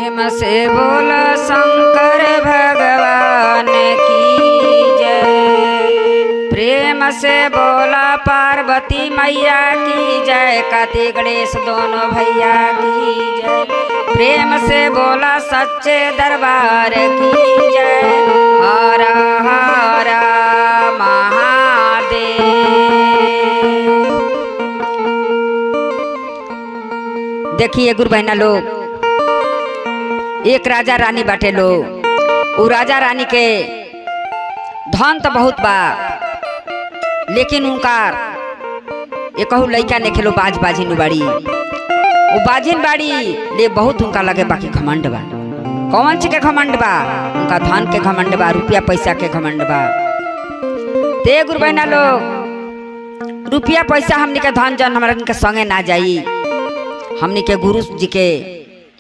प्रेम से बोला शंकर भगवान की जय। प्रेम से बोला पार्वती मैया की जय। कार्तिक गणेश दोनों भैया की जय। प्रेम से बोला सच्चे दरबार की जय। हर हर महादेव। देखिए गुरु बहना लोग, एक राजा रानी बाटे लोग। वो राजा रानी के धन तो बहुत बा, लेकिन उनका एक लड़का ने खेलो बाज बाजिन बाड़ी। वो बाजिन बाड़ी ले बहुत उनका लगे बाकी घमंड बा। कौन चीज के घमंड बा? उनका धन के घमंड बा, रुपया पैसा के घमंड बा। ते गुरु बहना लोग, रुपया पैसा हमनी के धन जन हमारे संगे ना जाई। हमनी के गुरु जी के